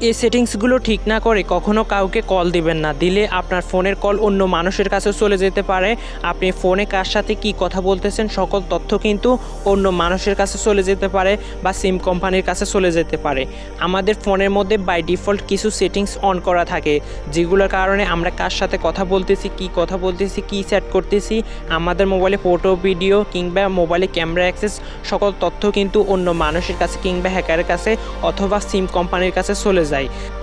এই সেটিংসগুলো ঠিক না করে কখনো কাউকে কল দিবেন না। দিলে আপনার ফোনের কল অন্য মানুষের কাছে চলে যেতে পারে। আপনি ফোনে কার সাথে কি কথা বলতেছেন সকল তথ্য কিন্তু অন্য মানুষের কাছে চলে যেতে পারে বা সিম কোম্পানির কাছে চলে যেতে পারে। আমাদের ফোনের মধ্যে বাই ডিফল্ট কিছু সেটিংস অন করা থাকে, যেগুলোর কারণে আমরা কার সাথে কথা বলতেছি, কি সেট করতেছি, আমাদের মোবাইলে ফটো ভিডিও কিংবা মোবাইলে ক্যামেরা অ্যাক্সেস সকল তথ্য কিন্তু অন্য মানুষের কাছে কিংবা হ্যাকারের কাছে অথবা সিম কোম্পানির কাছে চলে যায়।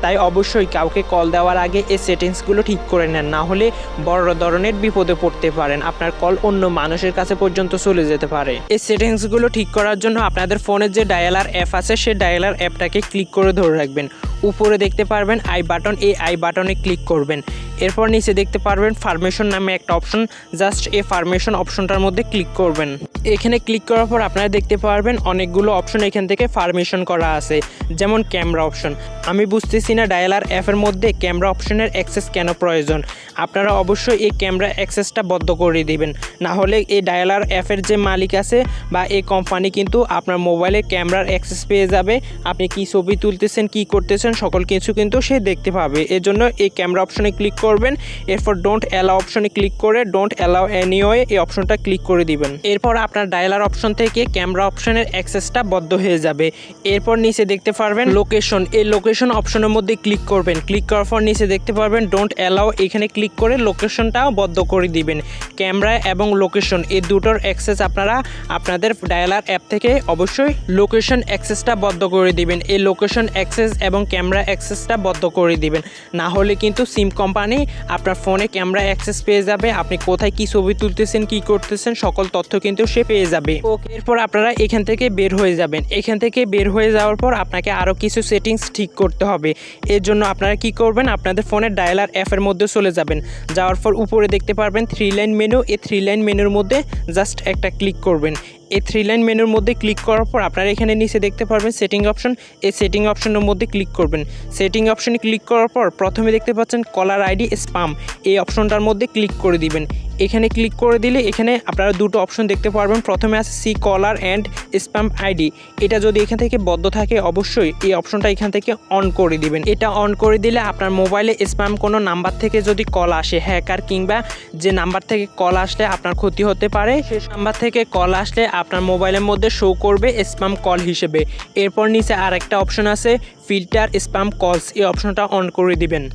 তাই অবশ্যই কাউকে কল দেওয়ার আগে এই সেটিংসগুলো ঠিক করে নেন, না হলে বড় ধরনের বিপদে পড়তে পারেন। আপনার কল অন্য মানুষের কাছে পর্যন্ত চলে যেতে পারে। এই সেটিংসগুলো ঠিক করার জন্য আপনাদের ফোনের যে ডায়ালার অ্যাপ আছে সেই ডায়ালার অ্যাপটাকে ক্লিক করে ধরে রাখবেন। উপরে দেখতে পারবেন আই বাটন, এই আই বাটনে ক্লিক করবেন। এরপর নিচে দেখতে পারবেন পারমিশন নামে একটা অপশন, জাস্ট এই পারমিশন অপশনটার মধ্যে ক্লিক করবেন। এখানে ক্লিক করার পর আপনারা দেখতে পারবেন অনেকগুলো অপশন এখান থেকে পারমিশন করা আছে, যেমন ক্যামেরা অপশন। আমি বুঝতেছি না ডায়ালার অ্যাপের মধ্যে ক্যামেরা অপশনের অ্যাক্সেস কেন প্রয়োজন। আপনারা অবশ্যই এই ক্যামেরা অ্যাক্সেসটা বন্ধ করে দিবেন, না হলে এই ডায়ালার অ্যাপের যে মালিক আছে বা এই কোম্পানি কিন্তু আপনার মোবাইলে ক্যামেরার অ্যাক্সেস পেয়ে যাবে। আপনি কি ছবি তুলতেছেন, কি করতেছেন সকল কিছু কিন্তু সে দেখতে পাবে। এর জন্য এই ক্যামেরা অপশনে ক্লিক করবেন। এরপর ডোন্ট অ্যালাউ অপশনে ক্লিক করে ডোন্ট অ্যালাউ এনিওয়ে এই অপশনটা ক্লিক করে দিবেন। এরপর আপনার ডায়ালার অপশন থেকে ক্যামেরা অপশনের অ্যাক্সেসটা বন্ধ হয়ে যাবে। এরপর নিচে দেখতে পারবেন লোকেশন, এই লোকেশন অপশনের মধ্যে ক্লিক করবেন। ক্লিক করার পর নিচে দেখতে পারবেন ডোন্ট অ্যালাউ, এখানে ক্লিক করে লোকেশনটাও বন্ধ করে দিবেন। ক্যামেরা এবং লোকেশন এই দুটোর অ্যাক্সেস আপনারা আপনাদের ডায়ালার অ্যাপ থেকে অবশ্যই লোকেশন অ্যাক্সেসটা বন্ধ করে দিবেন। এই লোকেশন অ্যাক্সেস এবং ক্যামেরা অ্যাক্সেসটা বন্ধ করে দিবেন, না হলে কিন্তু সিম কোম্পানি আপনার ফোনে ক্যামেরা অ্যাক্সেস পেয়ে যাবে। আপনি কোথায় কি ছবি তুলতেছেন, কি করতেছেন সকল তথ্য কিন্তু সে পেয়ে যাবে। ওকে, এরপর আপনারা এখান থেকে বের হয়ে যাবেন। এখান থেকে বের হয়ে যাওয়ার পর আপনাকে আরও কিছু সেটিংস ঠিক করতে হবে। এর জন্য আপনারা কি করবেন, আপনাদের ফোনের ডায়ালার অ্যাপের মধ্যে চলে যাবেন। যাওয়ার পর উপরে দেখতে পারবেন 3 লাইন মেনু, এই 3 লাইন মেনুর মধ্যে জাস্ট একটা ক্লিক করবেন। এই 3 লাইন মেনুর মধ্যে ক্লিক করার পর আপনারা এখানে নিচে দেখতে পারবেন সেটিং অপশন, এই সেটিং অপশনের মধ্যে ক্লিক করবেন। সেটিং অপশনে ক্লিক করার পর প্রথমে দেখতে পাচ্ছেন কলার আইডি স্প্যাম, এই অপশনটার মধ্যে ক্লিক করে দিবেন। এখানে ক্লিক করে দিলে এখানে আপনারা দুটো অপশন দেখতে পারবেন। প্রথমে আছে C caller and spam ID, এটা যদি এখান থেকে বন্ধ থাকে অবশ্যই এই অপশনটা এখান থেকে অন করে দিবেন। এটা অন করে দিলে আপনার মোবাইলে স্প্যাম কোনো নাম্বার থেকে যদি কল আসে, হ্যাকার কিংবা যে নাম্বার থেকে কল আসলে আপনার ক্ষতি হতে পারে, সেই নাম্বার থেকে কল আসলে আপনার মোবাইলের মধ্যে শো করবে স্প্যাম কল হিসেবে। এরপর নিচে আর একটা অপশন আছে ফিল্টার স্প্যাম কলস, এই অপশনটা অন করে দিবেন।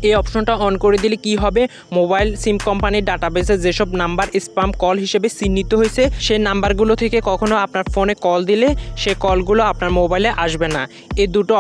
এই অপশনটা অন করে দিলে কি হবে, মোবাইল সিম কোম্পানির ডাটাবেসে যেসব নাম্বার স্প্যাম কল হিসেবে চিহ্নিত হয়েছে সেই নাম্বারগুলো থেকে কখনো আপনার ফোনে কল দিলে সে কলগুলো আপনার মোবাইলে আসবে না। এই দুটো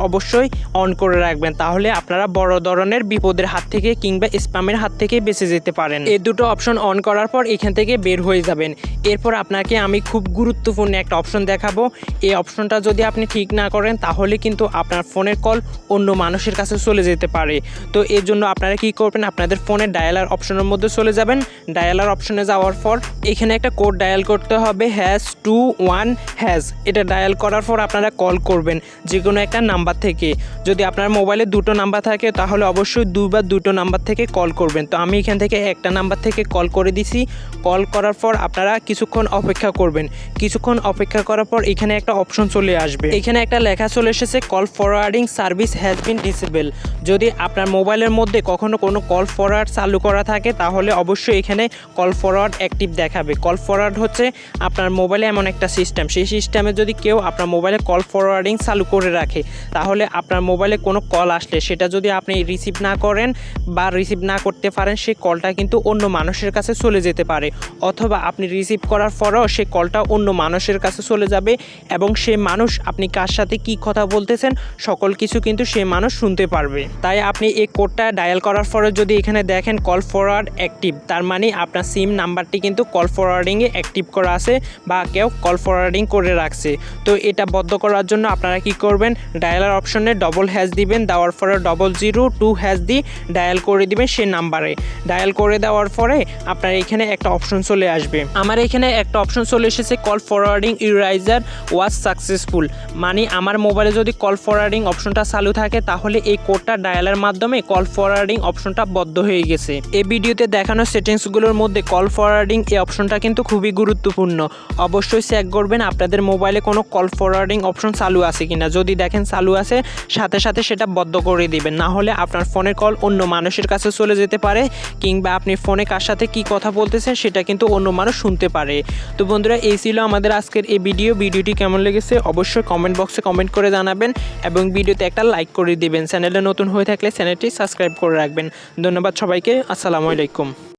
অবশ্যই অন করে রাখবেন, তাহলে আপনারা বড় ধরনের বিপদের হাত থেকে কিংবা স্প্যামের হাত থেকে বেঁচে যেতে পারেন। এই দুটো অপশন অন করার পর এখান থেকে বের হয়ে যাবেন। এরপর আপনাকে আমি খুব গুরুত্বপূর্ণ একটা অপশন দেখাবো। এই অপশনটা যদি আপনি ঠিক না করেন তাহলে কিন্তু আপনার ফোনের কল অন্য মানুষের কাছে চলে যেতে পারে। তো এর জন্য আপনারা কি করবেন, আপনাদের ফোনের ডায়ালার অপশনের মধ্যে চলে যাবেন। ডায়ালার অপশনে যাওয়ার পর এখানে একটা কোড ডায়াল করতে হবে, #21#। এটা ডায়াল করার পর আপনারা কল করবেন যে কোনো একটা নাম্বার থেকে। যদি আপনার মোবাইলে দুটো নাম্বার থাকে তাহলে অবশ্যই দুটো নাম্বার থেকে কল করবেন। তো আমি এখান থেকে একটা নাম্বার থেকে কল করে দিছি। কল করার পর আপনারা কিছুক্ষণ অপেক্ষা করবেন। কিছুক্ষণ অপেক্ষা করার পর এখানে একটা অপশন চলে আসবে, এখানে একটা লেখা চলে এসেছে call forwarding service has been disable. যদি আপনার মোবাইলের মধ্যে কখনো কোনো কল ফরওয়ার্ড চালু করা থাকে তাহলে অবশ্যই এখানে কল ফরওয়ার্ড অ্যাক্টিভ দেখাবে। কল ফরওয়ার্ড হচ্ছে আপনার মোবাইলে এমন একটা সিস্টেম, সেই সিস্টেমে যদি কেউ আপনার মোবাইলে কল ফরওয়ার্ডিং চালু করে রাখে তাহলে আপনার মোবাইলে কোনো কল আসলে সেটা যদি আপনি রিসিভ না করেন বা রিসিভ না করতে পারেন, সেই কলটা কিন্তু অন্য মানুষের কাছে চলে যেতে পারে। অথবা আপনি রিসিভ করার পরেও সেই কলটা অন্য মানুষের কাছে চলে যাবে এবং সেই মানুষ আপনি কার সাথে কি কথা বলতেছেন সকল কিছু কিন্তু সেই মানুষ শুনতে পারবে। তাই আপনি এই কোডটা ডায়াল করার পরে যদি এখানে দেখেন কল ফরওয়ার্ড অ্যাক্টিভ, তার মানে আপনার সিম নাম্বারটি কিন্তু কল ফরওয়ার্ডিংয়ে অ্যাক্টিভ করা আছে বা কেউ কল ফরওয়ার্ডিং করে রাখছে। তো এটা বন্ধ করার জন্য আপনারা কি করবেন, ডায়ালার অপশনে ## দিবেন, দেওয়ার পরে 002# দিয়ে ডায়াল করে দিবেন সেই নাম্বারে। ডায়াল করে দেওয়ার পরে আপনার এখানে একটা অপশন চলে আসবে। আমার এখানে একটা অপশন চলে এসেছে call forwarding eraser was successful, মানে আমার মোবাইলে যদি কল ফরওয়ার্ডিং অপশনটা চালু থাকে তাহলে এই কোডটা ডায়ালের মাধ্যমে কল ফরওয়ার্ডিং অপশনটা বন্ধ হয়ে গেছে। এই ভিডিওতে দেখানো সেটিংসগুলোর মধ্যে কল ফরওয়ার্ডিং এই অপশনটা কিন্তু খুবই গুরুত্বপূর্ণ। অবশ্যই চেক করবেন আপনাদের মোবাইলে কোনো কল ফরওয়ার্ডিং অপশন চালু আছে কিনা। যদি দেখেন চালু আছে সাথে সাথে সেটা বন্ধ করে দিবেন, না হলে আপনার ফোনের কল অন্য মানুষের কাছে চলে যেতে পারে, কিংবা আপনি ফোনে কার সাথে কি কথা বলতেছেন সেটা কিন্তু অন্য মানুষ শুনতে পারে। তো বন্ধুরা, এই ছিল আমাদের আজকের এই ভিডিওটি কেমন লেগেছে অবশ্যই কমেন্ট বক্সে কমেন্ট করে জানাবেন এবং ভিডিওতে একটা লাইক করে দিবেন। চ্যানেলে নতুন হয়ে থাকলে চ্যানেলটি সাবস্ক্রাইব করে রাখবেন। ধন্যবাদ সবাইকে। আসসালামু আলাইকুম।